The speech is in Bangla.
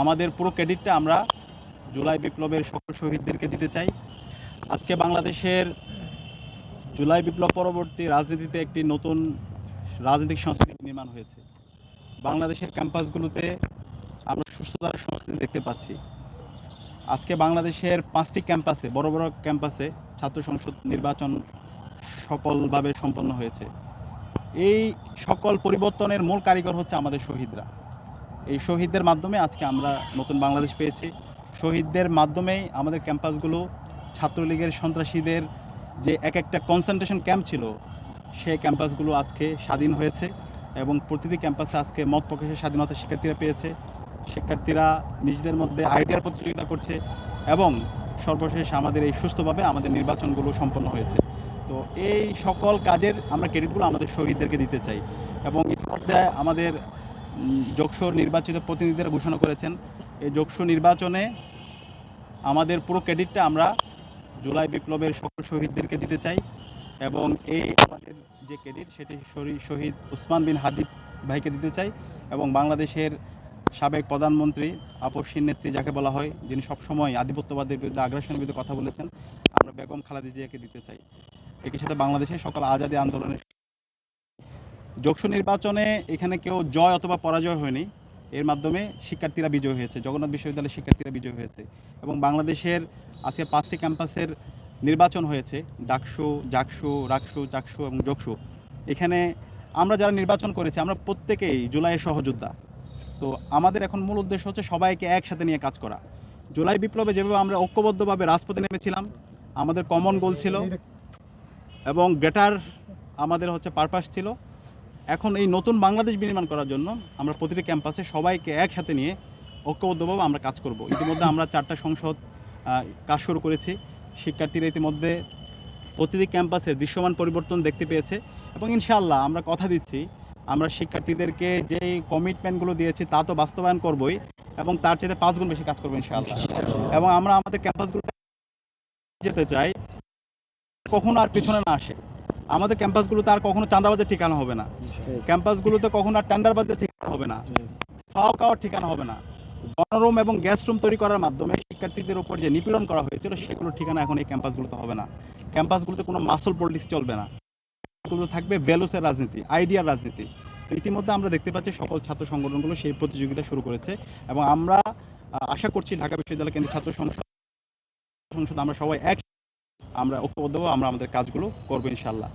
আমাদের পুরো ক্রেডিটটা আমরা জুলাই বিপ্লবের সকল শহীদদেরকে দিতে চাই। আজকে বাংলাদেশের জুলাই বিপ্লব পরবর্তী রাজনীতিতে একটি নতুন রাজনৈতিক সংস্কৃতি নির্মাণ হয়েছে। বাংলাদেশের ক্যাম্পাসগুলোতে আমরা সুস্থতার সংস্কৃতি দেখতে পাচ্ছি। আজকে বাংলাদেশের 5টি ক্যাম্পাসে, বড় বড় ক্যাম্পাসে ছাত্র সংসদ নির্বাচন সফলভাবে সম্পন্ন হয়েছে। এই সকল পরিবর্তনের মূল কারিগর হচ্ছে আমাদের শহীদরা। এই শহীদদের মাধ্যমে আজকে আমরা নতুন বাংলাদেশ পেয়েছি। শহীদদের মাধ্যমেই আমাদের ক্যাম্পাসগুলো ছাত্রলীগের সন্ত্রাসীদের যে একটা কনসেন্ট্রেশন ক্যাম্প ছিল, সেই ক্যাম্পাসগুলো আজকে স্বাধীন হয়েছে এবং প্রতিটি ক্যাম্পাসে আজকে মত প্রকাশের স্বাধীনতা শিক্ষার্থীরা পেয়েছে। শিক্ষার্থীরা নিজেদের মধ্যে আইডিয়ার প্রতিযোগিতা করছে এবং সর্বশেষ আমাদের এই সুস্থভাবে আমাদের নির্বাচনগুলো সম্পন্ন হয়েছে। তো এই সকল কাজের আমরা ক্রেডিটগুলো আমাদের শহীদদেরকে দিতে চাই এবং ইতিমধ্যে আমাদের যোগসর নির্বাচিত প্রতিনিধিরা ঘোষণা করেছেন এই যোগসর নির্বাচনে আমাদের পুরো ক্রেডিটটা আমরা জুলাই বিপ্লবের সকল শহীদদেরকে দিতে চাই এবং এই আমাদের যে ক্রেডিট সেটি শহীদ ওসমান বিন হাদি ভাইকে দিতে চাই এবং বাংলাদেশের সাবেক প্রধানমন্ত্রী আপসহীন নেত্রী যাকে বলা হয়, যিনি সবসময় আধিপত্যবাদের বিরুদ্ধে আগ্রাসনের বিরুদ্ধে কথা বলেছেন, আমরা বেগম খালেদা জিয়াকে দিতে চাই। একই সাথে বাংলাদেশের সকল আজাদী আন্দোলনের যোগসর নির্বাচনে এখানে কেউ জয় অথবা পরাজয় হয়নি। এর মাধ্যমে শিক্ষার্থীরা বিজয় হয়েছে, জগন্নাথ বিশ্ববিদ্যালয়ের শিক্ষার্থীরা বিজয় হয়েছে এবং বাংলাদেশের আজকে 5টি ক্যাম্পাসের নির্বাচন হয়েছে, ডাকসু, জাকসু, রাকসু, চাকসু এবং যোগসু। এখানে আমরা যারা নির্বাচন করেছি আমরা প্রত্যেকেই জুলাইয়ের সহযোদ্ধা। তো আমাদের এখন মূল উদ্দেশ্য হচ্ছে সবাইকে একসাথে নিয়ে কাজ করা। জুলাই বিপ্লবে যেভাবে আমরা ঐক্যবদ্ধভাবে রাজপথে নেমেছিলাম, আমাদের কমন গোল ছিল এবং গ্রেটার আমাদের হচ্ছে পারপাস ছিল। এখন এই নতুন বাংলাদেশ বিনির্মাণ করার জন্য আমরা প্রতিটি ক্যাম্পাসে সবাইকে একসাথে নিয়ে ঐক্যবদ্ধভাবে আমরা কাজ করব। ইতিমধ্যে আমরা 4টা সংসদ কাজ শুরু করেছি। শিক্ষার্থীরা ইতিমধ্যে প্রতিটি ক্যাম্পাসে দৃশ্যমান পরিবর্তন দেখতে পেয়েছে এবং ইনশাআল্লাহ আমরা কথা দিচ্ছি আমরা শিক্ষার্থীদেরকে যে কমিটমেন্টগুলো দিয়েছি তা তো বাস্তবায়ন করবই এবং তার চেয়ে 5 গুণ বেশি কাজ করবো ইনশাআল্লাহ। এবং আমরা আমাদের ক্যাম্পাসগুলো যেতে চাই কখনো আর পিছনে না আসে। আমাদের ক্যাম্পাসগুলোতে আর কখনো চাঁদাবাজের ঠিকানা হবে না, ক্যাম্পাসগুলোতে কখনো আর টেন্ডারবাজের ঠিকানা হবে না, ফাও খাওয়ার ঠিকানা হবে না। গণরুম এবং গ্যাস রুম তৈরি করার মাধ্যমে শিক্ষার্থীদের উপর যে নিপীড়ন করা হয়েছিল সেগুলোর ঠিকানা এখন এই ক্যাম্পাসগুলোতে হবে না। ক্যাম্পাসগুলোতে কোনো মাসল পলিটিক্স চলবে না, এগুলো থাকবে ভ্যালুসের রাজনীতি, আইডিয়ার রাজনীতি। তো ইতিমধ্যে আমরা দেখতে পাচ্ছি সকল ছাত্র সংগঠনগুলো সেই প্রতিযোগিতা শুরু করেছে এবং আমরা আশা করছি ঢাকা বিশ্ববিদ্যালয় কেন্দ্রীয় ছাত্র সংসদ আমরা সবাই আমরা ঐক্যবদ্ধ আমরা আমাদের কাজগুলো করবো ইনশাআল্লাহ।